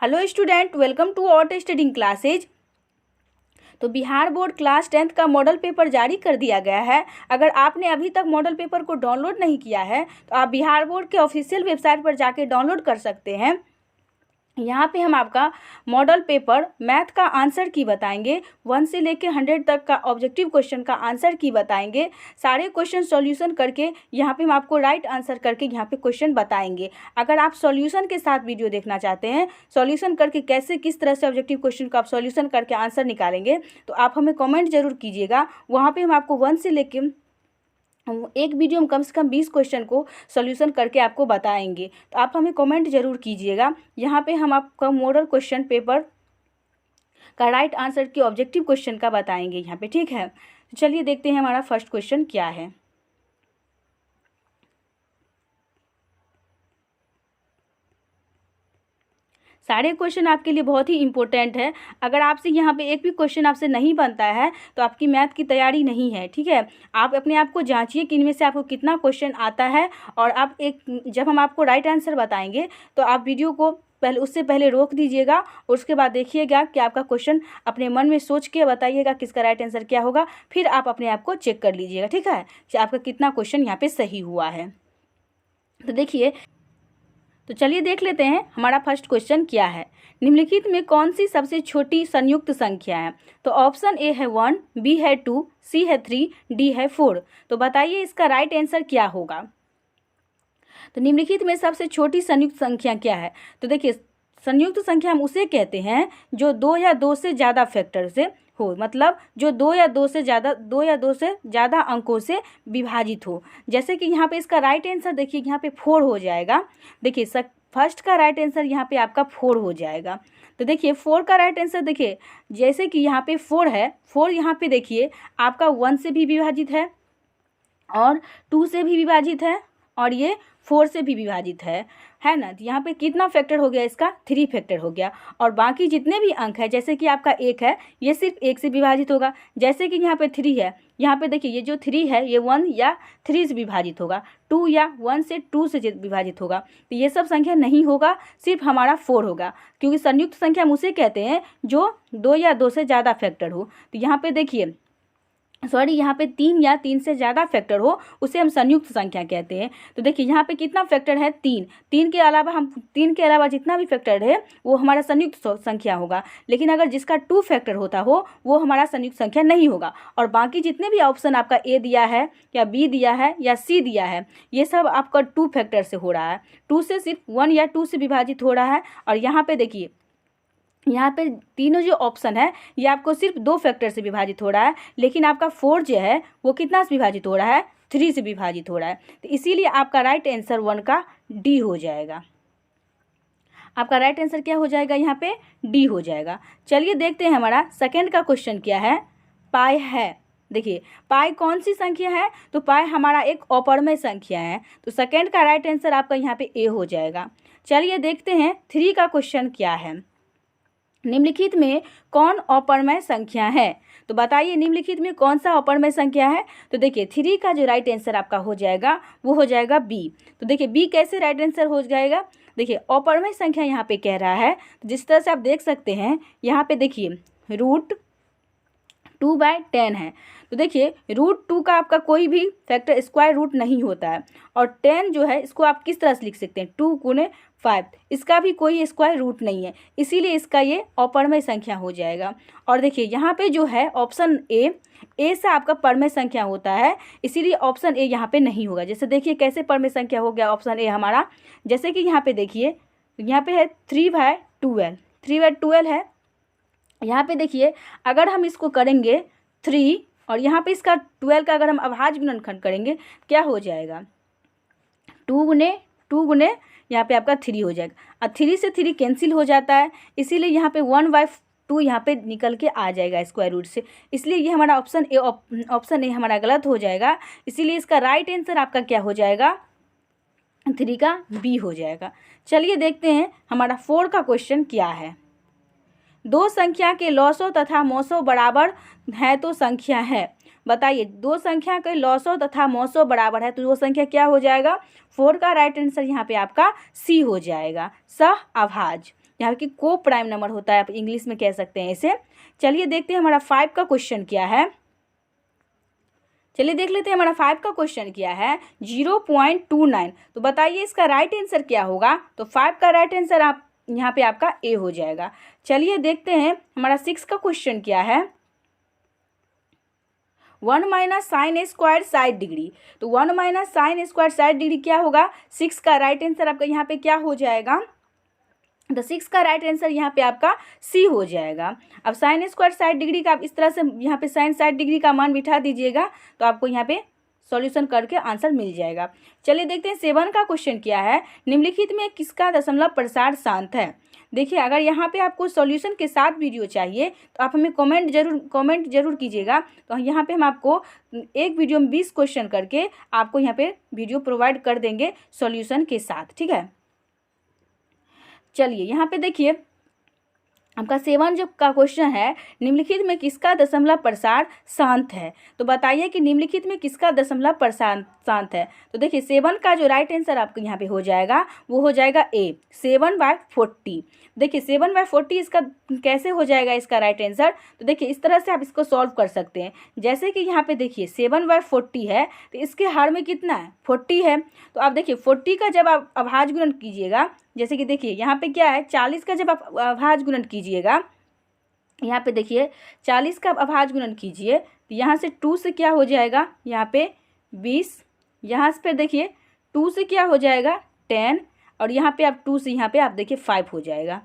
Hello student, welcome to our studying classes. तो Bihar board class 10th का model paper जारी कर दिया गया है। अगर आपने अभी तक मॉडल पेपर को डाउनलोड नहीं किया है तो आप बिहार बोर्ड के ऑफिशियल वेबसाइट पर जाके डाउनलोड कर सकते हैं। यहाँ पे हम आपका मॉडल पेपर मैथ का आंसर की बताएंगे, 1 से लेकर 100 तक का ऑब्जेक्टिव क्वेश्चन का आंसर की बताएंगे। सारे क्वेश्चन सॉल्यूशन करके यहाँ पे हम आपको राइट आंसर करके यहाँ पे क्वेश्चन बताएंगे। अगर आप सॉल्यूशन के साथ वीडियो देखना चाहते हैं, सॉल्यूशन करके कैसे किस तरह से ऑब्जेक्टिव क्वेश्चन का आप सॉल्यूशन करके आंसर निकालेंगे, तो आप हमें कॉमेंट जरूर कीजिएगा। वहाँ पर हम आपको 1 से लेकर एक वीडियो में कम से कम 20 क्वेश्चन को सॉल्यूशन करके आपको बताएंगे। तो आप हमें कमेंट जरूर कीजिएगा। यहाँ पे हम आपका मॉडल क्वेश्चन पेपर का राइट आंसर के ऑब्जेक्टिव क्वेश्चन का बताएंगे यहाँ पे, ठीक है। तो चलिए देखते हैं हमारा फर्स्ट क्वेश्चन क्या है। सारे क्वेश्चन आपके लिए बहुत ही इंपॉर्टेंट है। अगर आपसे यहाँ पे एक भी क्वेश्चन आपसे नहीं बनता है तो आपकी मैथ की तैयारी नहीं है, ठीक है। आप अपने आप को जांचिए कि इनमें से आपको कितना क्वेश्चन आता है, और आप जब हम आपको राइट आंसर बताएंगे तो आप वीडियो को उससे पहले रोक दीजिएगा और उसके बाद देखिएगा कि आपका क्वेश्चन अपने मन में सोच के बताइएगा किसका राइट आंसर क्या होगा। फिर आप अपने आप को चेक कर लीजिएगा, ठीक है, कि आपका कितना क्वेश्चन यहाँ पे सही हुआ है। तो देखिए, तो चलिए देख लेते हैं हमारा फर्स्ट क्वेश्चन क्या है। निम्नलिखित में कौन सी सबसे छोटी संयुक्त संख्या है? तो ऑप्शन ए है 1, बी है 2, सी है 3, डी है 4। तो बताइए इसका राइट आंसर क्या होगा। तो निम्नलिखित में सबसे छोटी संयुक्त संख्या क्या है? तो देखिए, संयुक्त संख्या हम उसे कहते हैं जो 2 या 2 से ज़्यादा फैक्टर से हो, मतलब जो 2 या 2 से ज़्यादा अंकों से विभाजित हो। जैसे कि यहाँ पे इसका राइट आंसर देखिए, यहाँ पे 4 हो जाएगा। देखिए फर्स्ट का राइट आंसर यहाँ पे आपका 4 हो जाएगा। तो देखिए 4 का राइट आंसर देखिए, जैसे कि यहाँ पे 4 है, 4 यहाँ पे देखिए आपका 1 से भी विभाजित है और 2 से भी विभाजित है और ये 4 से भी विभाजित है ना। तो यहाँ पे कितना फैक्टर हो गया इसका? 3 फैक्टर हो गया। और बाकी जितने भी अंक है, जैसे कि आपका 1 है, ये सिर्फ 1 से विभाजित होगा। जैसे कि यहाँ पे 3 है, यहाँ पे देखिए ये जो 3 है ये 1 या 3 से विभाजित होगा, 2 या 1 से 2 से विभाजित होगा। तो ये सब संख्या नहीं होगा, सिर्फ हमारा 4 होगा, क्योंकि संयुक्त संख्या हम उसे कहते हैं जो 2 या 2 से ज़्यादा फैक्टर हो। तो यहाँ पे देखिए, यहाँ पे 3 या 3 से ज़्यादा फैक्टर हो, उसे हम संयुक्त संख्या कहते हैं। तो देखिए यहाँ पे कितना फैक्टर है? 3। 3 के अलावा जितना भी फैक्टर है वो हमारा संयुक्त संख्या होगा। लेकिन अगर जिसका 2 फैक्टर होता हो वो हमारा संयुक्त संख्या नहीं होगा। और बाकी जितने भी ऑप्शन आपका ए दिया है या बी दिया है या सी दिया है, ये सब आपका 2 फैक्टर से हो रहा है। 2 से सिर्फ 1 या 2 से विभाजित हो रहा है। और यहाँ पे देखिए, यहाँ पे तीनों जो ऑप्शन है ये आपको सिर्फ 2 फैक्टर से विभाजित हो रहा है, लेकिन आपका 4 जो है वो कितना से विभाजित हो रहा है? 3 से विभाजित हो रहा है। तो इसीलिए आपका राइट आंसर 1 का डी हो जाएगा। आपका राइट आंसर क्या हो जाएगा? यहाँ पे डी हो जाएगा। चलिए देखते हैं हमारा सेकेंड का क्वेश्चन क्या है। पाई है। देखिए पाई कौन सी संख्या है? तो पाई हमारा एक अपरमय संख्या है। तो सेकेंड का राइट आंसर आपका यहाँ पे ए हो जाएगा। चलिए देखते हैं 3 का क्वेश्चन क्या है। निम्नलिखित में कौन अपरमय संख्या है? तो बताइए निम्नलिखित में कौन सा अपरमय संख्या है? तो देखिए 3 का जो राइट आंसर आपका हो जाएगा वो हो जाएगा बी। तो देखिए बी कैसे राइट आंसर हो जाएगा? देखिए अपरमय संख्या यहाँ पे कह रहा है, जिस तरह से आप देख सकते हैं यहाँ पे देखिए √2/10 है। तो देखिए √2 का आपका कोई भी फैक्टर स्क्वायर रूट नहीं होता है। और 10 जो है इसको आप किस तरह से लिख सकते हैं? 2 × 5, इसका भी कोई स्क्वायर रूट नहीं है, इसीलिए इसका ये अपरमय संख्या हो जाएगा। और देखिए यहाँ पे जो है ऑप्शन ए से आपका परमय संख्या होता है, इसीलिए ऑप्शन ए यहाँ पे नहीं होगा। जैसे देखिए कैसे परमय संख्या हो गया ऑप्शन ए हमारा। जैसे कि यहाँ पे देखिए, यहाँ पे है 3/12 है। यहाँ पे देखिए अगर हम इसको करेंगे 3 और यहाँ पे इसका 12 का अगर हम अभाज्य गुणनखंड करेंगे क्या हो जाएगा? 2 × यहाँ पे आपका 3 हो जाएगा। और 3 से 3 कैंसिल हो जाता है, इसीलिए यहाँ पे 1/2 यहाँ पे निकल के आ जाएगा स्क्वायर रूट से। इसलिए ये हमारा ऑप्शन ए हमारा गलत हो जाएगा। इसीलिए इसका राइट आंसर आपका क्या हो जाएगा? 3 का बी हो जाएगा। चलिए देखते हैं हमारा 4 का क्वेश्चन क्या है। 2 संख्या के लॉसों तथा मोसों बराबर है तो संख्या है। बताइए, दो संख्या के लॉसो तथा मौसो बराबर है, तो वो संख्या क्या हो जाएगा? 4 का राइट आंसर यहाँ पे आपका सी हो जाएगा, सहअभाज्य, यहाँ की को प्राइम नंबर होता है, आप इंग्लिश में कह सकते हैं इसे। चलिए देखते हैं हमारा 5 का क्वेश्चन क्या है। चलिए देख लेते हैं हमारा 5 का क्वेश्चन क्या है, 0.29। तो बताइए इसका राइट आंसर क्या होगा? तो 5 का राइट आंसर आप यहाँ पे आपका ए हो जाएगा। चलिए देखते हैं हमारा 6 का क्वेश्चन क्या है, 1 माइनस साइन स्क्वायर 60 डिग्री। तो 1 माइनस साइन स्क्वायर 60 डिग्री क्या होगा? 6 का राइट आंसर आपका यहाँ पे क्या हो जाएगा? तो 6 का राइट आंसर यहाँ पे आपका सी हो जाएगा। अब साइन स्क्वायर 60 डिग्री का आप इस तरह से यहाँ पे साइन 60 डिग्री का मान बिठा दीजिएगा, तो आपको यहाँ पे सॉल्यूशन करके आंसर मिल जाएगा। चलिए देखते हैं 7 का क्वेश्चन क्या है, निम्नलिखित में किसका दशमलव प्रसार शांत है? देखिए, अगर यहाँ पे आपको सॉल्यूशन के साथ वीडियो चाहिए तो आप हमें कमेंट जरूर कीजिएगा। तो यहाँ पे हम आपको एक वीडियो में 20 क्वेश्चन करके आपको यहाँ पे वीडियो प्रोवाइड कर देंगे सॉल्यूशन के साथ, ठीक है। चलिए यहाँ पे देखिए आपका 7 जो का क्वेश्चन है, निम्नलिखित में किसका दशमलव प्रसार शांत है? तो बताइए कि निम्नलिखित में किसका दशमलव प्रसार शांत है? तो देखिए 7 का जो राइट आंसर आपको यहाँ पे हो जाएगा वो हो जाएगा ए, 7/40। देखिए 7/40 इसका कैसे हो जाएगा इसका राइट आंसर? तो देखिए इस तरह से आप इसको सॉल्व कर सकते हैं। जैसे कि यहाँ पे देखिए 7/40 है, तो इसके हर में कितना है? 40 है। तो आप देखिए 40 का जब आप अभाज्य गुणन कीजिएगा, जैसे कि देखिए यहाँ पे क्या है, 40 का जब आप अभाज्य गुणन कीजिएगा, यहाँ पे देखिए 40 का अभाज्य गुणन कीजिए, तो यहाँ से 2 से क्या हो जाएगा? यहाँ पे 20, यहाँ से देखिए 2 से क्या हो जाएगा? 10, और यहाँ पे आप 2 से यहाँ पे आप देखिए 5 हो जाएगा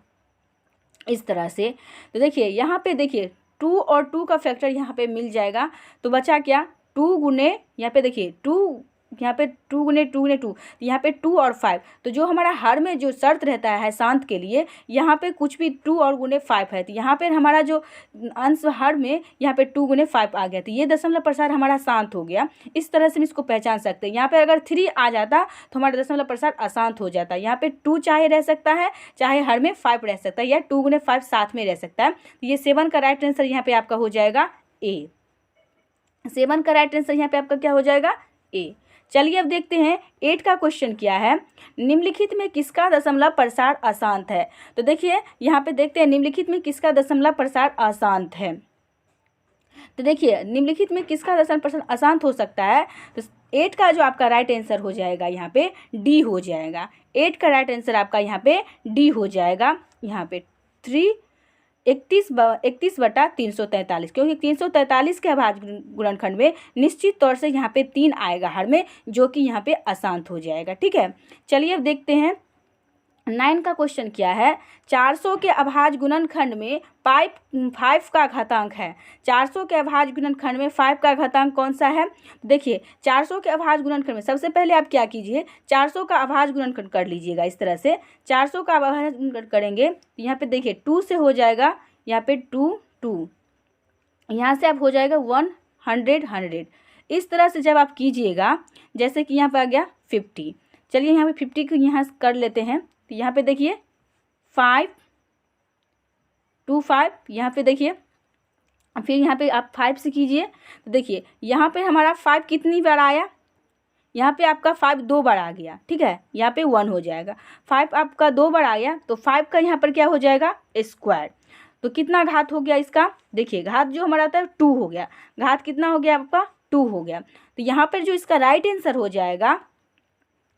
इस तरह से। तो देखिए यहाँ पे देखिए 2 और 2 का फैक्टर यहाँ पे मिल जाएगा, तो बचा क्या? 2 गुने, यहाँ पे देखिए 2, यहाँ पे 2 गुने 2, यहाँ पे 2 और 5। तो जो हमारा हर में जो शर्त रहता है शांत के लिए, यहाँ पे कुछ भी 2 और गुने 5 है, तो यहाँ पे हमारा जो अंश हर में यहाँ पे 2 गुने 5 आ गया, तो ये दशमलव प्रसार हमारा शांत हो गया। इस तरह से हम इसको पहचान सकते हैं। यहाँ पे अगर 3 आ जाता तो हमारा दशमलव प्रसार अशांत हो जाता। यहाँ पे 2 चाहे रह सकता है, चाहे हर में 5 रह सकता है, या 2 गुने 5 साथ में रह सकता है। तो ये 7 का राइट आंसर यहाँ पे आपका हो जाएगा ए। 7 का राइट आंसर यहाँ पे आपका क्या हो जाएगा? ए। चलिए अब देखते हैं 8 का क्वेश्चन क्या है, निम्नलिखित में किसका दशमलव प्रसार अशांत है? तो देखिए यहाँ पे देखते हैं निम्नलिखित में किसका दशमलव प्रसार अशांत है। तो देखिए निम्नलिखित में किसका दशमलव प्रसार अशांत हो सकता है? तो 8 का जो आपका राइट आंसर हो जाएगा यहाँ पे डी हो जाएगा। 8 का राइट आंसर आपका यहाँ पे डी हो जाएगा। यहाँ पे 31/343, क्योंकि 343 के अभाज्य गुणनखंड में निश्चित तौर से यहाँ पे 3 आएगा हर में, जो कि यहाँ पे अशांत हो जाएगा, ठीक है। चलिए अब देखते हैं 9 का क्वेश्चन क्या है, 400 के अभाज्य गुणनखंड में 5 का घातांक है। 400 के अभाज्य गुणनखंड में 5 का घातांक कौन सा है? देखिए 400 के अभाज्य गुणनखंड में सबसे पहले आप क्या कीजिए, 400 का अभाज्य गुणनखंड कर लीजिएगा। इस तरह से 400 का अभाज्य गुणनखंड करेंगे तो यहाँ पे देखिए 2 से हो जाएगा, यहाँ पे 2, यहाँ से आप हो जाएगा 100। इस तरह से जब आप कीजिएगा, जैसे कि यहाँ पे आ गया 50। चलिए यहाँ पे 50 को यहाँ कर लेते हैं, तो यहाँ पे देखिए 5, 2, 5, यहाँ पे देखिए, फिर यहाँ पे आप 5 से कीजिए, तो देखिए यहाँ पे हमारा 5 कितनी बार आया? यहाँ पे आपका 5 2 बार आ गया, ठीक है। यहाँ पे 1 हो जाएगा। 5 आपका 2 बार आया, तो 5 का यहाँ पर क्या हो जाएगा? स्क्वायर। तो कितना घात हो गया इसका? देखिए घात जो हमारा आता है 2 हो गया। घात कितना हो गया आपका? 2 हो गया। तो यहाँ पर जो इसका राइट आंसर हो जाएगा,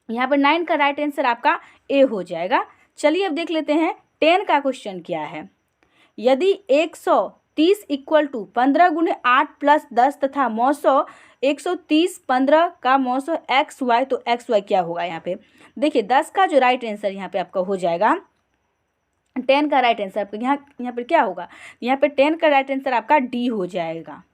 यहाँ पर 9 का राइट आंसर आपका ए हो जाएगा। चलिए अब देख लेते हैं 10 का क्वेश्चन क्या है। यदि 130 = 15 गुने 8 + 10 तथा मौसो 130 15 का मौसो XY, तो XY क्या होगा? यहाँ पे देखिए 10 का जो राइट आंसर यहाँ पे आपका हो जाएगा, 10 का राइट आंसर आपका यहाँ पर क्या होगा? यहाँ पे 10 का राइट आंसर आपका डी हो जाएगा।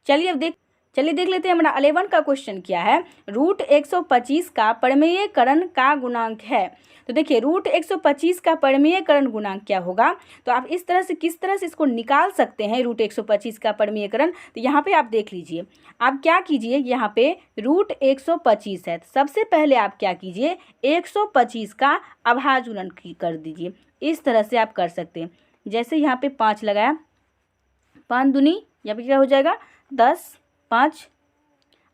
चलिए देख लेते हैं हमारा 11 का क्वेश्चन क्या है, √125 का परिमेयकरण का गुणांक है। तो देखिए √125 का परिमेयकरण गुणांक क्या होगा? तो आप इस तरह से किस तरह से इसको निकाल सकते हैं √125 का परिमेयकरण? तो यहाँ पे आप देख लीजिए, आप क्या कीजिए, यहाँ पे √125 है, तो सबसे पहले आप क्या कीजिए, 125 का अभाज्य गुणन कर दीजिए। इस तरह से आप कर सकते हैं। जैसे यहाँ पे 5 लगाया, 5 दूनी, यहाँ पे क्या हो जाएगा 10, 5,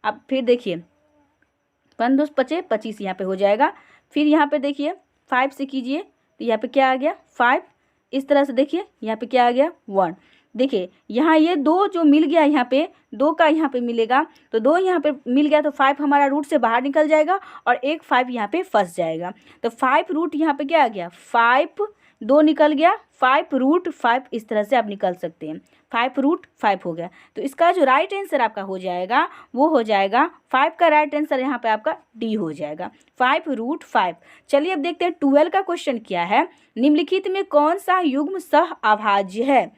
अब फिर देखिए 5 2 25, 25 यहाँ पे हो जाएगा। फिर यहाँ पे देखिए 5 से कीजिए तो यहाँ पे क्या आ गया 5, इस तरह से देखिए यहाँ पे क्या आ गया 1। देखिए यहाँ ये 2 जो मिल गया, यहाँ पे 2 का यहाँ पे मिलेगा, तो 2 यहाँ पे मिल गया तो 5 हमारा रूट से बाहर निकल जाएगा और एक 5 यहाँ पे फंस जाएगा। तो 5 रूट यहाँ पे क्या आ गया 5, 2 निकल गया 5 रूट 5, इस तरह से आप निकल सकते हैं। 5 रूट 5 हो गया। तो इसका जो राइट आंसर आपका हो जाएगा वो हो जाएगा 5 का राइट आंसर यहाँ पे आपका डी हो जाएगा, 5 रूट 5। चलिए अब देखते हैं 12 का क्वेश्चन क्या है। निम्नलिखित में कौन सा युग्म सह अभाज्य है।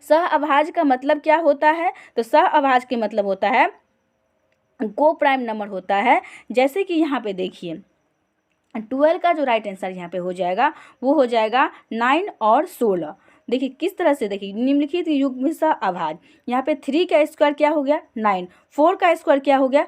सह अभाज्य का मतलब क्या होता है, तो सह अभाज्य के मतलब होता है को प्राइम नंबर होता है। जैसे कि यहाँ पे देखिए 12 का जो राइट आंसर यहाँ पे हो जाएगा वो हो जाएगा 9 और 16। देखिए किस तरह से, देखिए निम्नलिखित युग्म सह अभाज्य, यहाँ पे 3 का स्क्वायर क्या हो गया 9, 4 का स्क्वायर क्या हो गया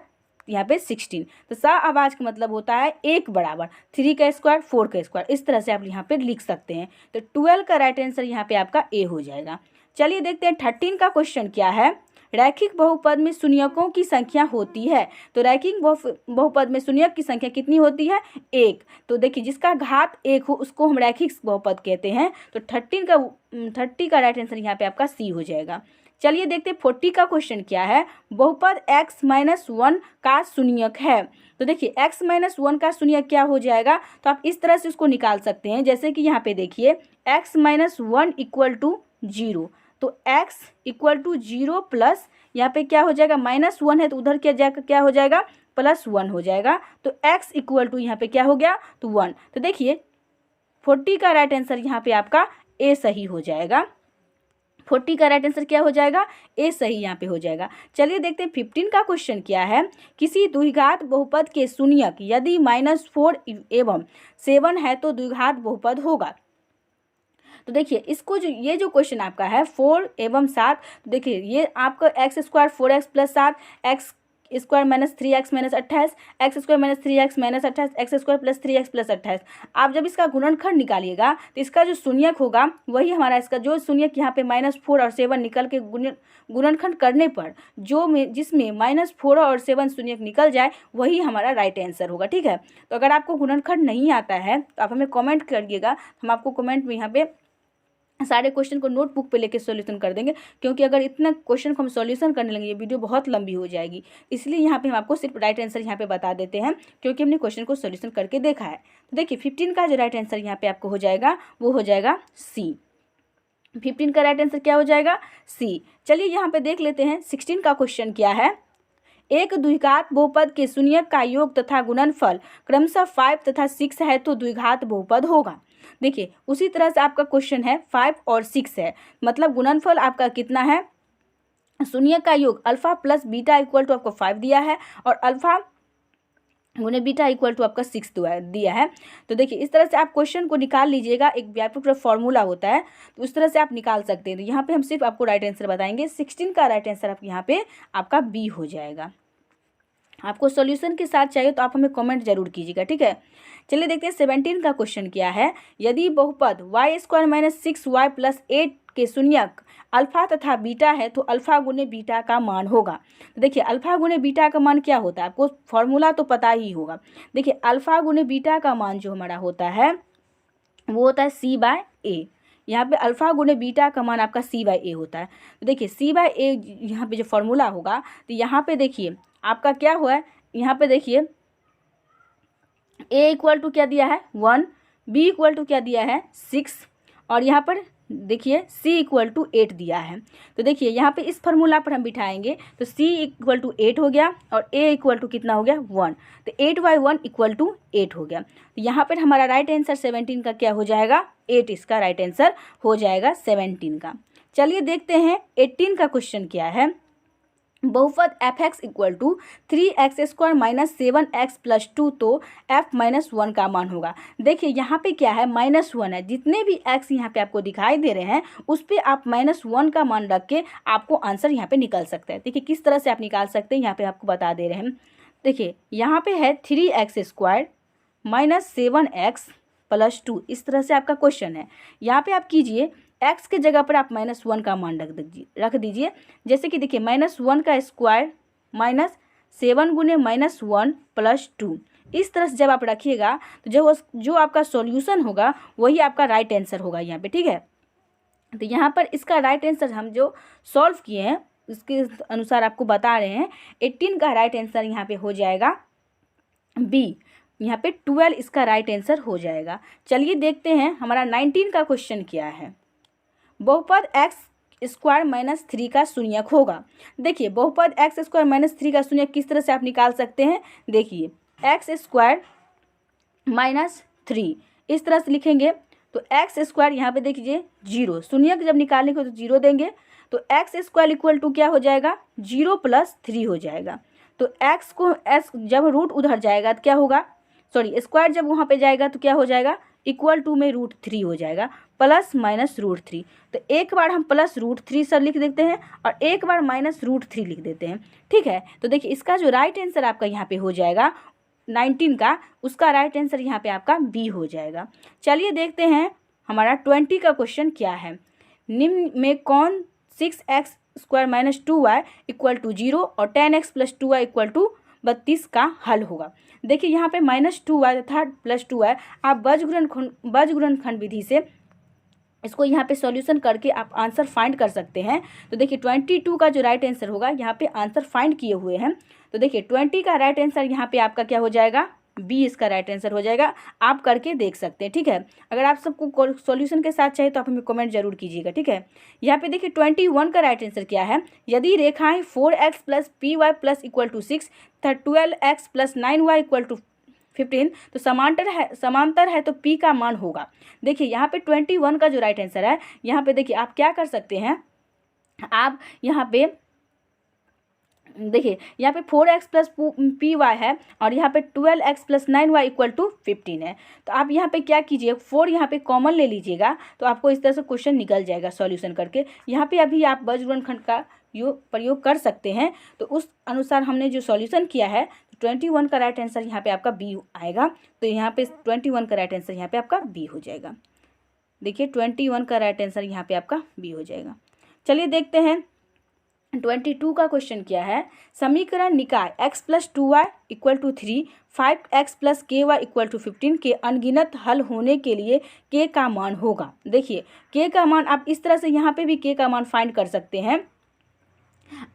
यहाँ पे 16। तो सह अभाज्य का मतलब होता है एक बराबर 3 का स्क्वायर 4 का स्क्वायर, इस तरह से आप यहाँ पे लिख सकते हैं। तो 12 का राइट आंसर यहाँ पे आपका ए हो जाएगा। चलिए देखते हैं 13 का क्वेश्चन क्या है। रैखिक बहुपद में शून्यकों की संख्या होती है। तो रैखिक बहुपद में शून्यक की संख्या कितनी होती है 1। तो देखिए जिसका घात 1 हो उसको हम रैखिक बहुपद कहते हैं। तो 30 का राइट आंसर यहाँ पे आपका सी हो जाएगा। चलिए देखते हैं 40 का क्वेश्चन क्या है। बहुपद x-1 का शून्यक है। तो देखिए x-1 का शून्यक क्या हो जाएगा, तो आप इस तरह से उसको निकाल सकते हैं। जैसे कि यहाँ पे देखिए x-1 इक्वल टू 0, तो x इक्वल टू 0 प्लस यहाँ पे क्या हो जाएगा -1 है तो उधर क्या हो जाएगा +1 हो जाएगा। तो x इक्वल टू यहाँ पे क्या हो गया तो 1। तो देखिए 40 का राइट आंसर यहाँ पे आपका ए सही हो जाएगा। 40 का राइट आंसर क्या हो जाएगा ए सही यहाँ पे हो जाएगा। चलिए देखते हैं 15 का क्वेश्चन क्या है। किसी द्विघात बहुपद के शून्यक यदि -4 एवं 7 है तो द्विघात बहुपद होगा। तो देखिए इसको जो ये जो क्वेश्चन आपका है 4 एवं 7, देखिए ये आपका x square 4x plus 7, x square -3x -28, x square -3x -28, x square plus 3x plus 28। आप जब इसका गुणनखंड निकालिएगा तो इसका जो शून्यक होगा वही हमारा इसका जो शून्यक यहाँ पे -4 और 7 निकल के गुणनखंड करने पर जिसमें -4 और 7 शून्यक निकल जाए वही हमारा राइट आंसर होगा। ठीक है, तो अगर आपको गुणनखंड नहीं आता है तो आप हमें कॉमेंट करिएगा, हम आपको कॉमेंट में यहाँ पे सारे क्वेश्चन को नोटबुक पे लेके सॉल्यूशन कर देंगे। क्योंकि अगर इतना क्वेश्चन को हम सॉल्यूशन करने लगेंगे ये वीडियो बहुत लंबी हो जाएगी, इसलिए यहाँ पे हम आपको सिर्फ राइट आंसर यहाँ पे बता देते हैं क्योंकि हमने क्वेश्चन को सॉल्यूशन करके देखा है। तो देखिए 15 का जो राइट आंसर यहाँ पे आपको हो जाएगा वो हो जाएगा सी। 15 का राइट आंसर क्या हो जाएगा सी। चलिए यहाँ पे देख लेते हैं 16 का क्वेश्चन क्या है। एक द्विघात बहुपद के शून्यक का योग तथा गुणनफल क्रमशः 5 तथा 6 है तो द्विघात बहुपद होगा। देखिए उसी तरह से आपका क्वेश्चन है 5 और 6 है, मतलब गुणनफल आपका कितना है, शून्यक का योग alpha plus beta equal to आपको 5 दिया है और अल्फा गुणे बीटा इक्वल टू आपका 6 दिया है। तो देखिए इस तरह से आप क्वेश्चन को निकाल लीजिएगा, एक व्यापक फॉर्मूला होता है तो उस तरह से आप निकाल सकते हैं। तो यहाँ पे हम सिर्फ आपको राइट आंसर बताएंगे। 16 का राइट आंसर आप यहाँ पे आपका बी हो जाएगा। आपको सॉल्यूशन के साथ चाहिए तो आप हमें कमेंट जरूर कीजिएगा। ठीक है, चलिए देखते हैं 17 का क्वेश्चन क्या है। यदि बहुपद y² - 6y + 8 के शून्यक अल्फा तथा बीटा है तो अल्फा गुणे बीटा का मान होगा। तो देखिए अल्फा गुणे बीटा का मान क्या होता है, आपको फॉर्मूला तो पता ही होगा। देखिए अल्फा गुणे बीटा का मान जो हमारा होता है वो होता है c/a। यहाँ पे अल्फा गुणे बीटा का मान आपका c/a होता है। तो देखिए c/a यहाँ पे जो फॉर्मूला होगा तो यहाँ पे देखिए आपका क्या हुआ है, यहाँ पे देखिए a इक्वल टू क्या दिया है 1, b इक्वल टू क्या दिया है 6 और यहाँ पर देखिए c इक्वल टू 8 दिया है। तो देखिए यहाँ पे इस फार्मूला पर हम बिठाएंगे तो c इक्वल टू 8 हो गया और a इक्वल टू कितना हो गया 1, तो 8/1 इक्वल टू 8 हो गया। तो यहाँ पर हमारा राइट आंसर 17 का क्या हो जाएगा 8, इसका राइट आंसर हो जाएगा 17 का। चलिए देखते हैं 18 का क्वेश्चन क्या है। बहुपद f(x) equal to 3x² - 7x + 2 तो f-1 का मान होगा। देखिए यहाँ पे क्या है -1 है, जितने भी x यहाँ पे आपको दिखाई दे रहे हैं उस पर आप -1 का मान रख के आपको आंसर यहाँ पे निकल सकता है। देखिए किस तरह से आप निकाल सकते हैं यहाँ पे आपको बता दे रहे हैं। देखिए यहाँ पे है 3x² - 7x + 2, इस तरह से आपका क्वेश्चन है। यहाँ पे आप कीजिए x के जगह पर आप -1 का मान रख दीजिए। जैसे कि देखिए -1 का स्क्वायर -7 गुने -1 + 2, इस तरह से जब आप रखिएगा तो जो आपका सॉल्यूशन होगा वही आपका राइट आंसर होगा यहाँ पे, ठीक है। तो यहाँ पर इसका राइट आंसर हम जो सॉल्व किए हैं उसके अनुसार आपको बता रहे हैं, 18 का राइट आंसर यहाँ पे हो जाएगा बी। यहाँ पे 12 इसका राइट आंसर हो जाएगा। चलिए देखते हैं हमारा 19 का क्वेश्चन क्या है। बहुपद x² - 3 का शून्यक होगा। देखिए बहुपद x² - 3 का शून्यक किस तरह से आप निकाल सकते हैं। देखिए x² - 3 इस तरह से लिखेंगे तो x² यहाँ पे देखिए 0, शून्यक जब निकालने को तो 0 देंगे तो x² = क्या हो जाएगा 0 + 3 हो जाएगा। तो x को s जब रूट उधर जाएगा तो क्या होगा, सॉरी स्क्वायर जब वहाँ पे जाएगा तो क्या हो जाएगा = में √3 हो जाएगा, प्लस माइनस √3। तो एक बार हम प्लस √3 सर लिख देते हैं और एक बार माइनस √3 लिख देते हैं, ठीक है। तो देखिए इसका जो राइट आंसर आपका यहाँ पे हो जाएगा 19 का, उसका राइट आंसर यहाँ पे आपका बी हो जाएगा। चलिए देखते हैं हमारा 20 का क्वेश्चन क्या है। निम्न में कौन 6x² - 2y = 0 और 10x + 2y = 32 का हल होगा। देखिए यहाँ पे -2y तथा +2y आप बीजगुणनखंड विधि से इसको यहाँ पे सॉल्यूशन करके आप आंसर फाइंड कर सकते हैं। तो देखिए 22 का जो राइट आंसर होगा यहाँ पे आंसर फाइंड किए हुए हैं। तो देखिए 20 का राइट आंसर यहाँ पे आपका क्या हो जाएगा बी, इसका राइट आंसर हो जाएगा। आप करके देख सकते हैं, ठीक है। अगर आप सबको सॉल्यूशन के साथ चाहिए तो आप हमें कमेंट जरूर कीजिएगा, ठीक है। यहाँ पे देखिए 21 का राइट आंसर क्या है। यदि रेखाएं 4x + py + = 6 तथा 12x + 9y = 15 तो समांतर है तो p का मान होगा। देखिए यहाँ पे 21 का जो राइट आंसर है, यहाँ पे देखिए आप क्या कर सकते हैं, आप यहाँ पे देखिए यहाँ पे 4x + py है और यहाँ पे 12x + 9y = 15 है। तो आप यहाँ पे क्या कीजिए 4 यहाँ पे कॉमन ले लीजिएगा तो आपको इस तरह से क्वेश्चन निकल जाएगा सॉल्यूशन करके। यहाँ पे अभी आप बीजगुणनखंड का प्रयोग कर सकते हैं। तो उस अनुसार हमने जो सॉल्यूशन किया है 21 का राइट आंसर यहाँ पे आपका बी आएगा। तो यहाँ पे 21 का राइट आंसर यहाँ पे आपका बी हो जाएगा। देखिए 21 का राइट आंसर यहाँ पे आपका बी हो जाएगा। चलिए देखते हैं 22 का क्वेश्चन क्या है। समीकरण निकाय x + 2y = 3, 5x + ky = 15 के अनगिनत हल होने के लिए k का मान होगा। देखिए k का मान आप इस तरह से यहाँ पे भी k का मान फाइंड कर सकते हैं।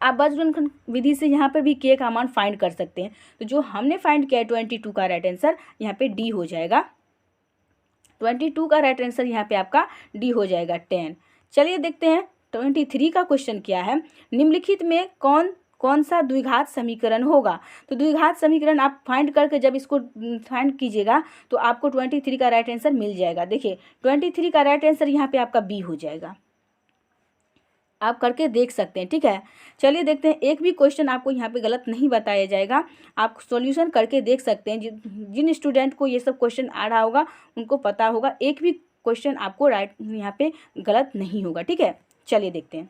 आप बीजगुणनखंड विधि से यहाँ पे भी k का मान फाइंड कर सकते हैं। तो जो हमने फाइंड किया है 22 का राइट आंसर यहाँ पे डी हो जाएगा। 22 का राइट आंसर यहाँ पे आपका डी हो जाएगा 10। चलिए देखते हैं 23 का क्वेश्चन क्या है। निम्नलिखित में कौन सा द्विघात समीकरण होगा। तो द्विघात समीकरण आप फाइंड करके जब इसको फाइंड कीजिएगा तो आपको 23 का राइट आंसर मिल जाएगा। देखिए 23 का राइट आंसर यहाँ पे आपका बी हो जाएगा। आप करके देख सकते हैं, ठीक है। चलिए देखते हैं, एक भी क्वेश्चन आपको यहाँ पे गलत नहीं बताया जाएगा। आप सॉल्यूशन करके देख सकते हैं। जिन स्टूडेंट को ये सब क्वेश्चन आ रहा होगा उनको पता होगा एक भी क्वेश्चन आपको राइट यहाँ पे गलत नहीं होगा, ठीक है। चलिए देखते हैं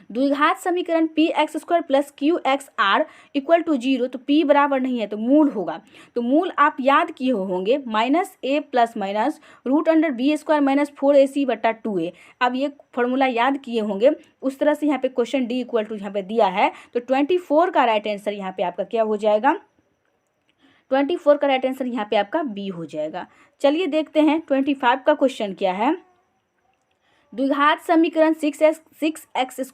द्विघात समीकरण px² + qxr = 0। तो p बराबर नहीं है तो मूल होगा। तो मूल आप याद किए होंगे -a ± √b² - 4ac/2a। अब ये फॉर्मूला याद किए होंगे। उस तरह से यहाँ पे क्वेश्चन d = यहाँ पे दिया है। तो 24 का राइट आंसर यहाँ पे आपका क्या हो जाएगा 24 का राइट आंसर यहाँ पे आपका बी हो जाएगा। चलिए देखते हैं 25 का क्वेश्चन क्या है। द्विघात समीकरण 6x² + 6x +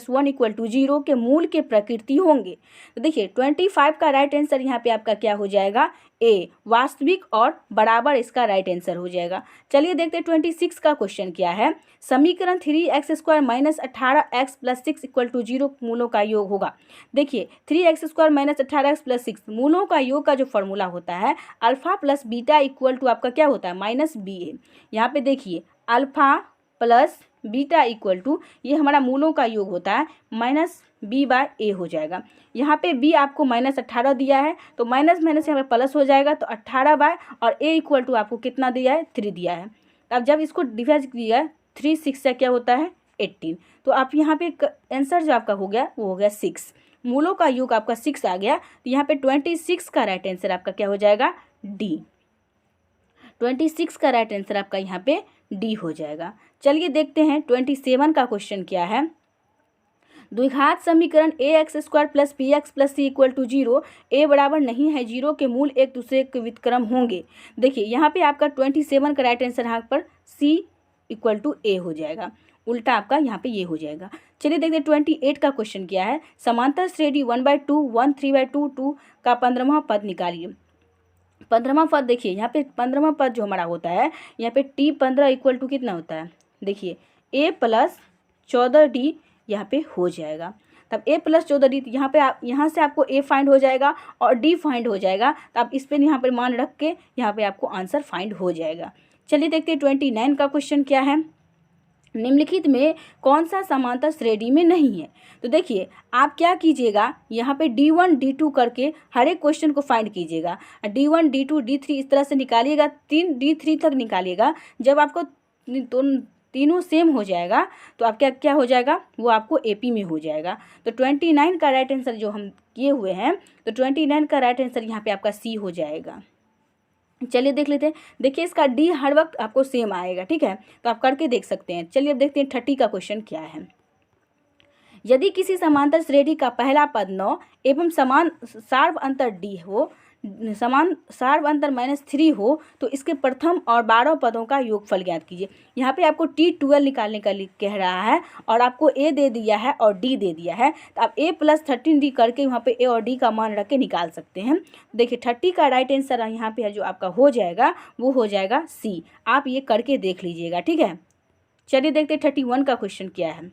1 = 0 के मूल के प्रकृति होंगे। तो देखिए 25 का राइट आंसर यहाँ पे आपका क्या हो जाएगा ए, वास्तविक और बराबर इसका राइट आंसर हो जाएगा। चलिए देखते हैं 26 का क्वेश्चन क्या है। समीकरण 3x² - 18x + 6 = 0 मूलों का योग होगा। देखिए 3x² - 18x + 6 मूलों का योग का जो फॉर्मूला होता है अल्फा + बीटा = आपका क्या होता है -ba। यहाँ पे देखिए अल्फा प्लस बीटा = ये हमारा मूलों का योग होता है -b/a हो जाएगा। यहाँ पे b आपको -18 दिया है तो माइनस माइनस यहाँ पे प्लस हो जाएगा। तो 18 और a = आपको कितना दिया है 3 दिया है। अब जब इसको डिवाइड किया 3 6 से क्या होता है 18। तो आप यहाँ पे आंसर जो आपका हो गया वो हो गया 6। मूलों का योग आपका 6 आ गया। तो यहाँ पे 26 का राइट आंसर आपका क्या हो जाएगा डी। 26 का राइट आंसर आपका यहाँ पे डी हो जाएगा। चलिए देखते हैं 27 का क्वेश्चन क्या है। द्विघात समीकरण ax² plus bx plus c equal to 0, a बराबर नहीं है 0 के मूल एक दूसरे के व्युत्क्रम होंगे। देखिए यहाँ पे आपका 27 का राइट आंसर यहाँ पर c इक्वल टू a हो जाएगा, उल्टा आपका यहाँ पे ये हो जाएगा। चलिए देखते हैं 28 का क्वेश्चन क्या है। समांतर श्रेणी 1/2 1 3/2 2 का 15वां पद निकालिए। 15वां पद देखिए यहाँ पे 15वां पद जो हमारा होता है यहाँ पे t15 इक्वल टू कितना होता है, देखिए a प्लस 14d यहाँ पे हो जाएगा। तब a प्लस 14d यहाँ पे आप यहाँ से आपको a फाइंड हो जाएगा और d फाइंड हो जाएगा। तो आप इस पर यहाँ पर मान रख के यहाँ पे आपको आंसर फाइंड हो जाएगा। चलिए देखते हैं 29 का क्वेश्चन क्या है। निम्नलिखित में कौन सा समांतर श्रेणी में नहीं है। तो देखिए आप क्या कीजिएगा, यहाँ पे D1 D2 करके हर एक क्वेश्चन को फाइंड कीजिएगा। D1 D2 D3 इस तरह से निकालिएगा, 3 D3 तक निकालिएगा। जब आपको तीनों सेम हो जाएगा तो आप क्या हो जाएगा, वो आपको AP में हो जाएगा। तो 29 का राइट आंसर जो हम किए हुए हैं, तो 29 का राइट आंसर यहाँ पे आपका C हो जाएगा। चलिए देख लेते हैं। देखिए इसका डी हर वक्त आपको सेम आएगा, ठीक है, तो आप करके देख सकते हैं। चलिए अब देखते हैं 30 का क्वेश्चन क्या है। यदि किसी समांतर श्रेणी का पहला पद 9 एवं समान सार्व अंतर डी हो, समान सार्व अंतर -3 हो, तो इसके प्रथम और 12 पदों का योगफल ज्ञात कीजिए। यहाँ पे आपको T12 निकालने का कह रहा है और आपको A दे दिया है और D दे दिया है। तो आप A प्लस 13D करके वहाँ पे A और D का मान रख के निकाल सकते हैं। देखिए 30 का राइट आंसर यहाँ पे जो आपका हो जाएगा वो हो जाएगा C। आप ये करके देख लीजिएगा, ठीक है। चलिए देखते 31 का क्वेश्चन क्या है।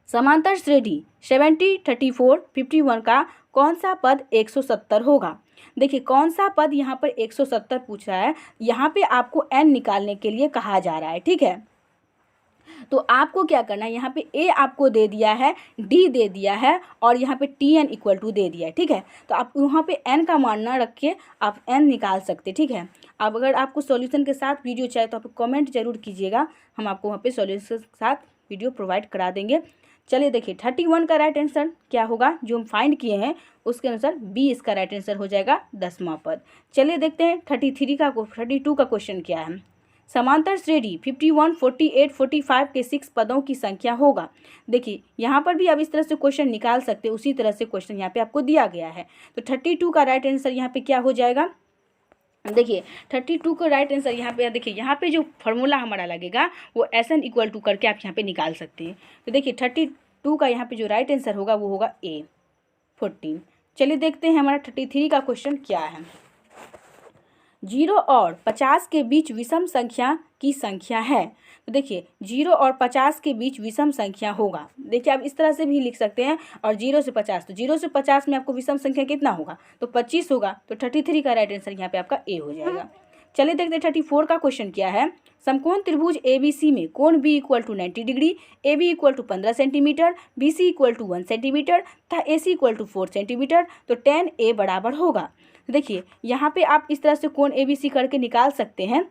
समांतर श्रेणी 70 34 51 का कौन सा पद 170 होगा। देखिए कौन सा पद यहाँ पर 170 पूछा है, यहाँ पे आपको n निकालने के लिए कहा जा रहा है, ठीक है। तो आपको क्या करना है, यहाँ पे a आपको दे दिया है, d दे दिया है और यहाँ पे tn इक्वल टू दे दिया है, ठीक है। तो आप वहाँ पे n का मान ना रख के आप n निकाल सकते, ठीक है। अब अगर आपको सॉल्यूशन के साथ वीडियो चाहिए तो आप कमेंट जरूर कीजिएगा, हम आपको वहाँ पे सॉल्यूशन के साथ वीडियो प्रोवाइड करा देंगे। चलिए देखिए 31 का राइट आंसर क्या होगा, जो हम फाइंड किए हैं उसके अनुसार बी इसका राइट आंसर हो जाएगा 10वां पद। चलिए देखते हैं 32 का क्वेश्चन क्या है। समांतर श्रेणी 51 48 45 के 6 पदों की संख्या होगा। देखिए यहाँ पर भी आप इस तरह से क्वेश्चन निकाल सकते हैं, उसी तरह से क्वेश्चन यहाँ पे आपको दिया गया है। तो 32 का राइट आंसर यहाँ पे क्या हो जाएगा, देखिए 32 का राइट आंसर यहाँ पे, देखिए यहाँ पे जो फार्मूला हमारा लगेगा वो SN इक्वल टू करके आप यहाँ पे निकाल सकते हैं। तो देखिए 32 का यहाँ पे जो राइट आंसर होगा वो होगा A 14। चलिए देखते हैं हमारा 33 का क्वेश्चन क्या है। 0 और 50 के बीच विषम संख्या की संख्या है। तो देखिए 0 और 50 के बीच विषम संख्या होगा। देखिए आप इस तरह से भी लिख सकते हैं, और 0 से 50, तो 0 से 50 में आपको विषम संख्या कितना होगा, तो 25 होगा। तो 33 का राइट आंसर यहाँ पे आपका A हो जाएगा। चलिए देखते हैं 34 का क्वेश्चन क्या है। समकोण त्रिभुज ABC में कोण B equal to 90 degree, AB equal to 15 centimetre, BC equal to 1 centimetre तथा AC इक्वल टू 4 सेंटीमीटर, तो tan A बराबर होगा। देखिए यहाँ पे आप इस तरह से कोण ABC करके निकाल सकते हैं।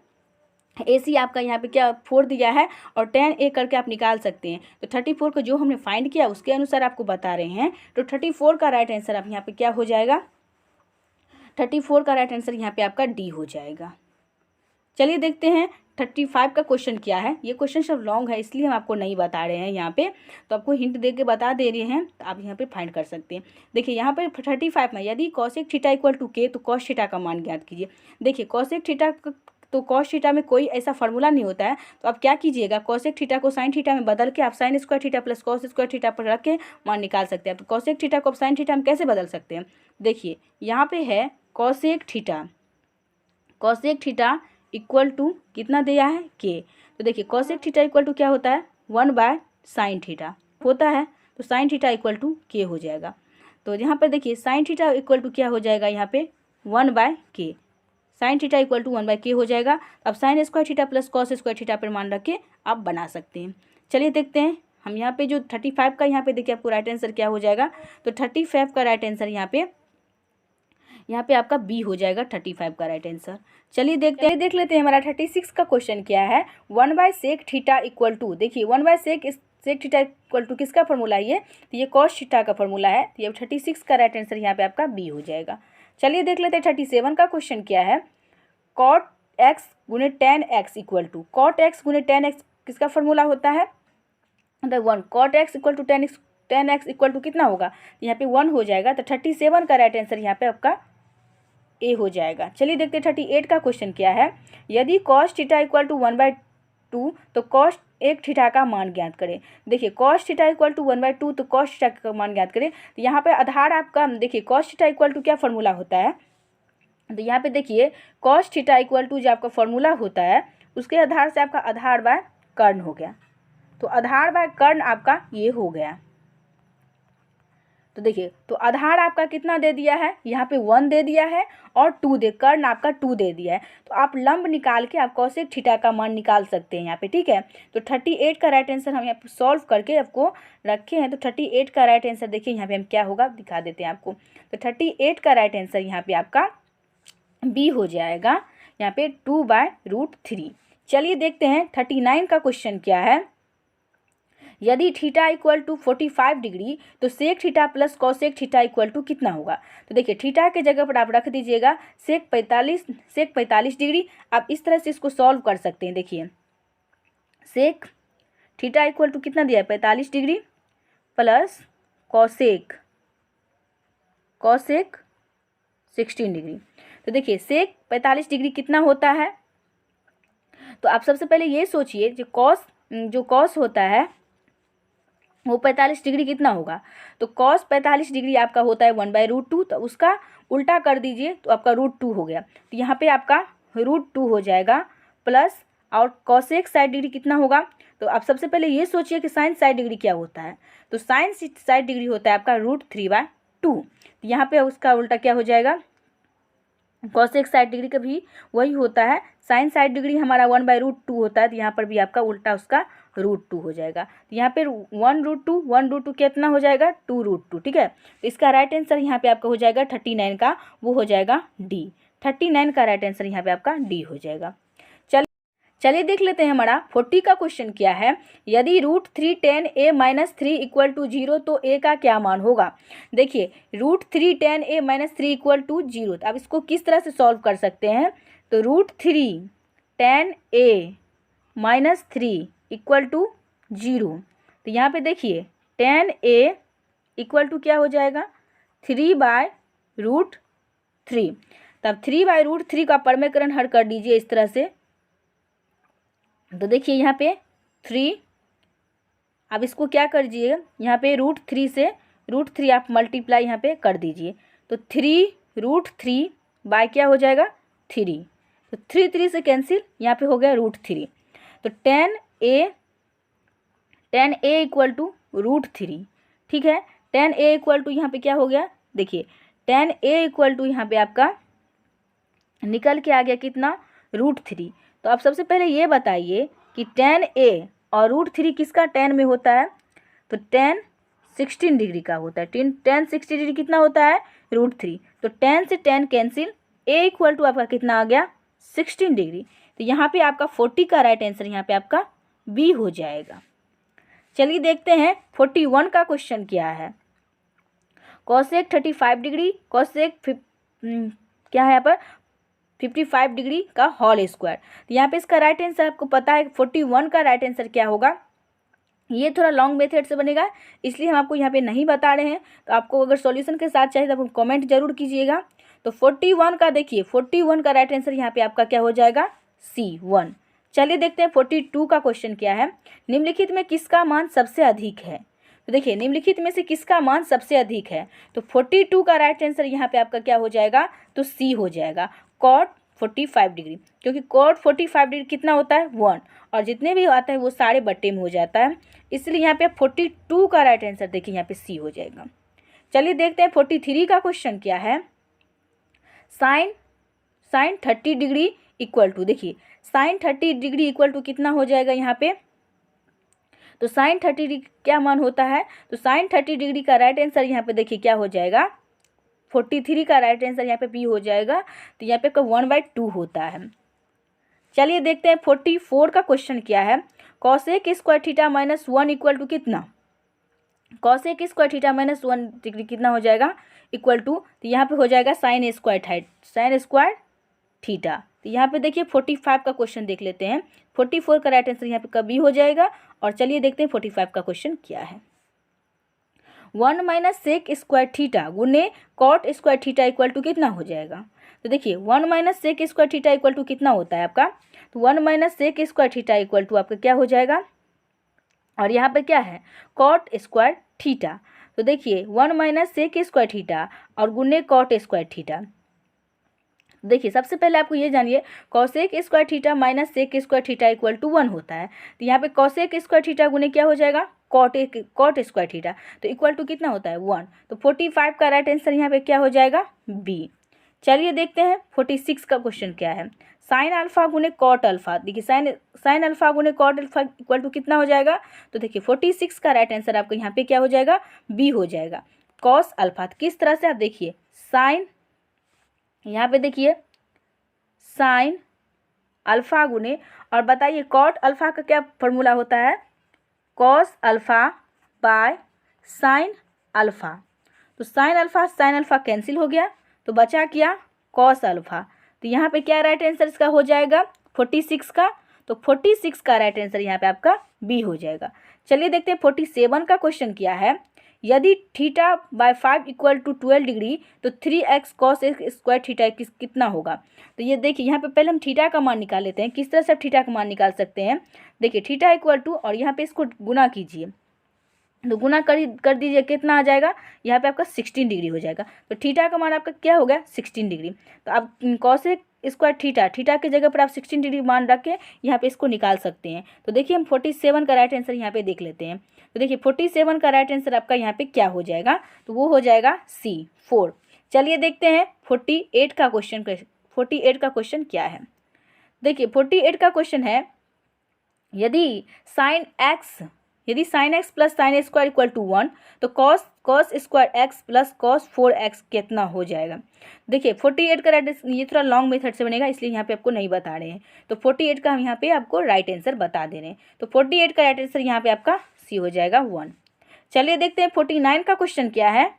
AC आपका यहाँ पे क्या 4 दिया है और tan A करके आप निकाल सकते हैं। तो 34 को जो हमने फाइंड किया उसके अनुसार आपको बता रहे हैं। तो 34 का राइट आंसर आप यहाँ पे क्या हो जाएगा, 34 का राइट आंसर यहाँ पे आपका D हो जाएगा। चलिए देखते हैं 35 का क्वेश्चन क्या है। ये क्वेश्चन सब लॉन्ग है इसलिए हम आपको नहीं बता रहे हैं यहाँ पे, तो आपको हिंट दे के बता दे रहे हैं, तो आप यहाँ पे फाइंड कर सकते हैं। देखिए यहाँ पे 35 में यदि cosec theta equal to K, तो कॉस थीटा का मान ज्ञात कीजिए। देखिए कॉसेक थीटा, तो कॉस थीटा में कोई ऐसा फार्मूला नहीं होता है, तो आप क्या कीजिएगा, कॉसेक थीटा को साइन थीटा में बदल के आप sine square theta plus cos square theta पर रख के मान निकाल सकते हैं। तो कॉसेक थीटा को आप साइन थीटा में कैसे बदल सकते हैं, देखिए यहाँ पे है कॉसेक थीटा इक्वल टू कितना दिया है K। तो देखिए कॉसेक थीटा इक्वल टू क्या होता है, 1/sin थीटा होता है। तो sine theta equal to K हो जाएगा। तो यहाँ पर देखिए साइन थीटा इक्वल टू क्या हो जाएगा, यहाँ पे 1/K, sign theta equal to 1/K हो जाएगा। अब sine square theta plus cos square theta पर मान रख के आप बना सकते हैं। चलिए देखते हैं हम यहाँ पे जो 35 का यहाँ पे देखिए आपको राइट आंसर क्या हो जाएगा। तो 35 का राइट आंसर यहाँ पे आपका B हो जाएगा 35 का राइट आंसर। चलिए देख लेते हैं हमारा 36 का क्वेश्चन क्या है। 1/sec थीटा इक्वल टू, देखिए 1/sec थीटा इक्वल टू किसका फॉर्मूला है ये, तो ये cos थीटा का फॉर्मूला है। तो ये 36 का राइट आंसर यहाँ पे आपका B हो जाएगा। चलिए देख लेते हैं 37 का क्वेश्चन क्या है। cot एक्स गुने tan x equal to cot x गुने टेन एक्स किसका फॉर्मूला होता है, मतलब 1 cot x equal to tan x equal to कितना होगा, यहाँ पे 1 हो जाएगा। तो 37 का राइट आंसर यहाँ पे आपका ए हो जाएगा। चलिए देखते हैं 38 का क्वेश्चन क्या है। यदि कॉस थीटा इक्वल टू 1/2 तो कॉस एक थीटा का मान ज्ञात करें। देखिए कॉस थीटा इक्वल टू 1/2 तो कॉस थीटा का मान ज्ञात करें। तो यहाँ पे आधार आपका देखिए कॉस थीटा इक्वल टू क्या फॉर्मूला होता है, तो यहाँ पे देखिए कॉस थीटा इक्वल टू जो आपका फॉर्मूला होता है उसके आधार से आपका आधार बाय कर्ण हो गया। तो आधार बाय कर्ण आपका ये हो गया। तो देखिए तो आधार आपका कितना दे दिया है, यहाँ पे 1 दे दिया है और 2 दे कर्ण आपका 2 दे दिया है। तो आप लंब निकाल के आप कॉसेक थीटा का मान निकाल सकते हैं यहाँ पे, ठीक है। तो 38 का राइट आंसर हम यहाँ पे सॉल्व करके आपको रखे हैं। तो 38 का राइट आंसर देखिए यहाँ पे हम क्या होगा दिखा देते हैं आपको। तो 38 का राइट आंसर यहाँ पे आपका बी हो जाएगा, यहाँ पे 2/√3। चलिए देखते हैं 39 का क्वेश्चन क्या है। यदि थीटा इक्वल टू 45 डिग्री तो sec theta plus cosec theta equal to कितना होगा। तो देखिए थीटा के जगह पर आप रख दीजिएगा सेक 45 डिग्री। आप इस तरह से इसको सॉल्व कर सकते हैं। देखिए सेक थीटा इक्वल टू कितना दिया है 45 डिग्री प्लस कॉसेक 16 डिग्री। तो देखिए सेक 45 डिग्री कितना होता है, तो आप सबसे पहले ये सोचिए जो कॉस होता है वो 45 डिग्री कितना होगा। तो कॉस 45 डिग्री आपका होता है 1/√2। तो उसका उल्टा कर दीजिए तो आपका √2 हो गया। तो यहाँ पे आपका √2 हो जाएगा प्लस और कॉसेक 60 डिग्री कितना होगा। तो आप सबसे पहले ये सोचिए कि साइन 60 डिग्री क्या होता है। तो साइन 60 डिग्री होता है आपका √3/2। तो यहाँ पे उसका उल्टा क्या हो जाएगा, कॉसेक 60 डिग्री का भी वही होता है। साइन 60 डिग्री हमारा 1/√2 होता है। तो यहाँ पर भी आपका उल्टा उसका √2 हो जाएगा। तो यहाँ पे 1√2 कितना हो जाएगा 2√2, ठीक है। तो इसका राइट आंसर यहाँ पे आपका हो जाएगा 39 का, वो हो जाएगा डी। 39 का राइट आंसर यहाँ पे आपका डी हो जाएगा। चलिए देख लेते हैं हमारा 40 का क्वेश्चन क्या है। यदि √3 tan a - 3 इक्वल टू 0 तो a का क्या मान होगा। देखिए √3 tan a - 3 इक्वल टू 0। तो अब इसको किस तरह से सॉल्व कर सकते हैं। तो √3 tan a - 3 इक्वल टू 0। तो यहाँ पे देखिए tan a इक्वल टू क्या हो जाएगा 3/√3। तब 3/√3 का परमेकरण हल कर दीजिए इस तरह से। तो देखिए यहाँ पे 3, अब इसको क्या कर दीजिएगा यहाँ पे √3 से √3 आप मल्टीप्लाई यहाँ पे कर दीजिए। तो 3√3 बाय क्या हो जाएगा 3। तो 3 से कैंसिल, यहाँ पे हो गया √3। तो tan a इक्वल टू √3, ठीक है। tan a इक्वल टू यहाँ पे क्या हो गया, देखिए tan a इक्वल टू यहाँ पे आपका निकल के आ गया कितना √3। तो आप सबसे पहले ये बताइए कि tan a और √3 किसका tan में होता है। तो tan 16 डिग्री का होता है। tan 60 डिग्री कितना होता है √3। तो tan से tan cancel, a equal to आपका कितना आ गया 16 डिग्री। तो यहाँ पे आपका 40 का राइट आंसर यहाँ पे आपका बी हो जाएगा। चलिए देखते हैं 41 का क्वेश्चन क्या है। कॉसेक 35 डिग्री कॉसेक क्या है यहाँ पर 55 डिग्री का होल स्क्वायर। तो यहाँ पे इसका राइट आंसर आपको पता है 41 का राइट आंसर क्या होगा। ये थोड़ा लॉन्ग मेथड से बनेगा इसलिए हम आपको यहाँ पे नहीं बता रहे हैं। तो आपको अगर सॉल्यूशन के साथ चाहिए तो आप कमेंट जरूर कीजिएगा। तो 41 का देखिए 41 का राइट आंसर यहाँ पे आपका क्या हो जाएगा C1। चलिए देखते हैं 42 का क्वेश्चन क्या है। निम्नलिखित में किसका मान सबसे अधिक है। तो देखिए निम्नलिखित में से किसका मान सबसे अधिक है। तो 42 का राइट आंसर यहाँ पे आपका क्या हो जाएगा, तो सी हो जाएगा cot 45 डिग्री, क्योंकि cot 45 डिग्री कितना होता है 1, और जितने भी आता है वो सारे बट्टे में हो जाता है, इसलिए यहाँ पे 42 का राइट आंसर देखिए यहाँ पे सी हो जाएगा। चलिए देखते हैं 43 का क्वेश्चन क्या है। साइन 30 डिग्री इक्वल टू, देखिए साइन 30 डिग्री इक्वल टू कितना हो जाएगा यहाँ पे, तो साइन 30 डिग्री क्या मान होता है, तो साइन 30 डिग्री का राइट आंसर यहाँ पे देखिए क्या हो जाएगा 43 का राइट आंसर यहाँ पे बी हो जाएगा। तो यहाँ पे 1/2 होता है। चलिए देखते हैं 44 का क्वेश्चन क्या है। Cosec square theta -1 equal to कितना, कॉसेक स्क्वायर थीटा -1 डिग्री कितना हो जाएगा इक्वल टू, तो यहाँ पे हो जाएगा साइन स्क्वायर थीटा, तो यहाँ पे देखिए 45 का क्वेश्चन देख लेते हैं। 44 का राइट आंसर यहाँ पे का बी हो जाएगा। और चलिए देखते हैं 45 का क्वेश्चन क्या है। 1 माइनस सेक स्क्वायर थीटा गुने cot square theta equal to कितना हो जाएगा। तो देखिए 1 minus sec square theta equal to कितना होता है आपका, तो 1 minus sec square theta equal to आपका क्या हो जाएगा, और यहाँ पे क्या है कॉट स्क्वायर थीटा। तो देखिए 1 माइनस सेक स्क्वायर थीटा और गुने कॉट स्क्वायर थीटा। देखिए सबसे पहले आपको ये जानिए cosec square theta minus sec square theta equal to 1 होता है। तो यहाँ पे कॉसेक स्क्वायर थीटा गुने क्या हो जाएगा कॉट स्क्वायर थीटा, तो इक्वल टू कितना होता है 1। तो 45 का राइट आंसर यहाँ पे क्या हो जाएगा बी। चलिए देखते हैं 46 का क्वेश्चन क्या है। साइन अल्फा गुने कॉट अल्फा। देखिए साइन अल्फा गुने कॉट अल्फा इक्वल टू कितना हो जाएगा, तो देखिए 46 का राइट आंसर आपका यहाँ पे क्या हो जाएगा बी हो जाएगा कॉस अल्फा। किस तरह से आप देखिए साइन, यहाँ पे देखिए साइन अल्फा गुने, और बताइए कॉट अल्फा का क्या फॉर्मूला होता है cos alpha by sine alpha. तो साइन अल्फा कैंसिल हो गया, तो बचा क्या कॉस अल्फा। तो यहाँ पे क्या राइट आंसर इसका हो जाएगा 46 का, तो 46 का राइट आंसर यहाँ पे आपका बी हो जाएगा। चलिए देखते हैं 47 का क्वेश्चन क्या है। यदि theta by 5 equal to 12 degree तो 3x cos x square theta कितना होगा। तो ये देखिए यहाँ पे पहले हम थीटा का मान निकाल लेते हैं। किस तरह से आप थीटा का मान निकाल सकते हैं, देखिए थीटा इक्वल टू और यहाँ पे इसको गुना कीजिए, तो गुना कर दीजिए कितना आ जाएगा, यहाँ पे आपका 16 डिग्री हो जाएगा। तो थीटा का मान आपका क्या हो गया 16 डिग्री। तो आप कॉसेक स्क्वायर थीटा के जगह पर आप 16 डिग्री मान रख के यहाँ पे इसको निकाल सकते हैं। तो देखिए हम 47 का राइट आंसर यहाँ पे देख लेते हैं। तो देखिए 47 का राइट आंसर आपका यहाँ पे क्या हो जाएगा, तो वो हो जाएगा सी 4। चलिए देखते हैं 48 का क्वेश्चन क्या है। देखिए 48 का क्वेश्चन है यदि sine x plus sine square equal to 1 तो cos square x plus cos 4x कितना हो जाएगा। देखिए 48 का राइट, ये थोड़ा लॉन्ग मेथड से बनेगा इसलिए यहाँ पे आपको नहीं बता रहे हैं। तो 48 का हम यहाँ पे आपको राइट आंसर बता दे रहे हैं। तो 48 का राइट आंसर यहाँ पे आपका सी हो जाएगा 1। चलिए देखते हैं 49 का क्वेश्चन क्या है।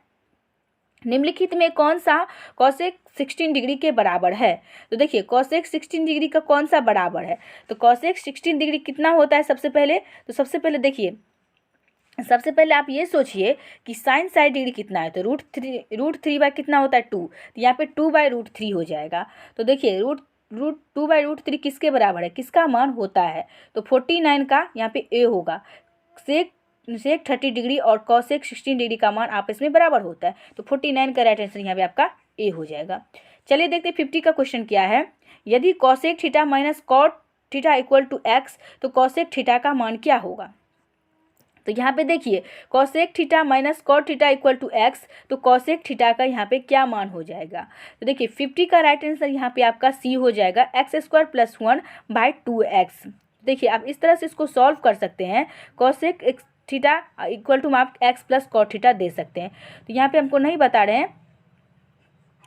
निम्नलिखित में कौन सा कॉसेक 16 डिग्री के बराबर है। तो देखिए कॉसेक 16 डिग्री का कौन सा बराबर है, तो कॉसेक 16 डिग्री कितना होता है सबसे पहले देखिए सबसे पहले आप ये सोचिए कि साइन 60 डिग्री कितना है, तो रूट थ्री बाय कितना होता है 2, तो यहाँ पे 2/√3 हो जाएगा। तो देखिए रूट 2/√3 किसके बराबर है, किसका मान होता है, तो 49 का यहाँ पे ए होगा। सेक 30 डिग्री और कॉसेक 16 डिग्री का मान आपस में बराबर होता है, तो 49 का राइट आंसर यहाँ पे आपका ए हो जाएगा। चलिए देखते हैं 50 का क्वेश्चन क्या है। यदि cosec theta minus cot theta equal to x तो कॉसेक थीटा का मान क्या होगा। तो यहाँ पे देखिए cosec theta minus cot theta equal to x, तो कॉसेक थीटा का यहाँ पे क्या मान हो जाएगा। तो देखिए 50 का राइट आंसर यहाँ पे आपका सी हो जाएगा x² + 1/2x। देखिए आप इस तरह से इसको सॉल्व कर सकते हैं। कॉसेक थीटा इक्वल टू आप एक्स प्लस कॉट थीटा दे सकते हैं। तो यहाँ पे हमको नहीं बता रहे हैं।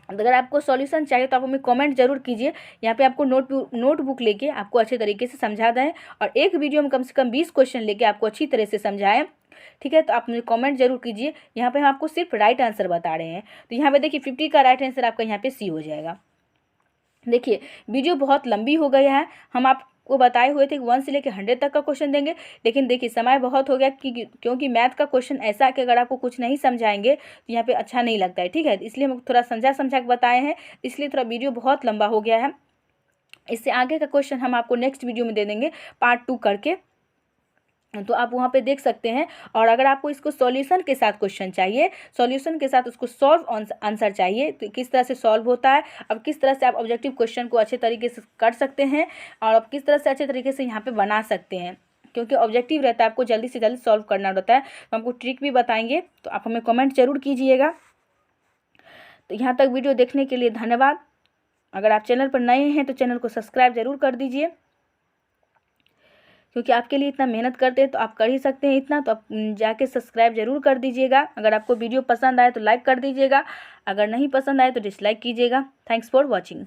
अगर आपको सॉल्यूशन चाहिए तो आप हमें कमेंट जरूर कीजिए। यहाँ पे आपको नोटबुक लेके आपको अच्छे तरीके से समझा दें और एक वीडियो में कम से कम 20 क्वेश्चन लेके आपको अच्छी तरह से समझाएं। ठीक है, तो आप मुझे कमेंट जरूर कीजिए। यहाँ पे हम आपको सिर्फ राइट आंसर बता रहे हैं। तो यहाँ पे देखिए 50 का राइट आंसर आपका यहाँ पे सी हो जाएगा। देखिए वीडियो बहुत लंबी हो गई है। हम आपको बताए हुए थे कि 1 से लेकर 100 तक का क्वेश्चन देंगे, लेकिन देखिए समय बहुत हो गया क्योंकि मैथ का क्वेश्चन ऐसा है कि अगर आपको कुछ नहीं समझाएंगे तो यहाँ पे अच्छा नहीं लगता है। ठीक है, इसलिए हम थोड़ा समझा के बताए हैं, इसलिए थोड़ा वीडियो बहुत लंबा हो गया है। इससे आगे का क्वेश्चन हम आपको नेक्स्ट वीडियो में दे देंगे पार्ट 2 करके, तो आप वहाँ पे देख सकते हैं। और अगर आपको इसको सॉल्यूशन के साथ क्वेश्चन चाहिए, सॉल्यूशन के साथ उसको सॉल्व आंसर चाहिए, तो किस तरह से सॉल्व होता है, अब किस तरह से आप ऑब्जेक्टिव क्वेश्चन को अच्छे तरीके से कर सकते हैं और आप किस तरह से अच्छे तरीके से यहाँ पे बना सकते हैं, क्योंकि ऑब्जेक्टिव रहता है आपको जल्दी से जल्दी सॉल्व करना रहता है। तो हमको ट्रिक भी बताएंगे, तो आप हमें कमेंट जरूर कीजिएगा। तो यहाँ तक वीडियो देखने के लिए धन्यवाद। अगर आप चैनल पर नए हैं तो चैनल को सब्सक्राइब जरूर कर दीजिए, क्योंकि आपके लिए इतना मेहनत करते हैं तो आप कर ही सकते हैं इतना, तो आप जाके सब्सक्राइब जरूर कर दीजिएगा। अगर आपको वीडियो पसंद आए तो लाइक कर दीजिएगा, अगर नहीं पसंद आए तो डिसलाइक कीजिएगा। Thanks for watching.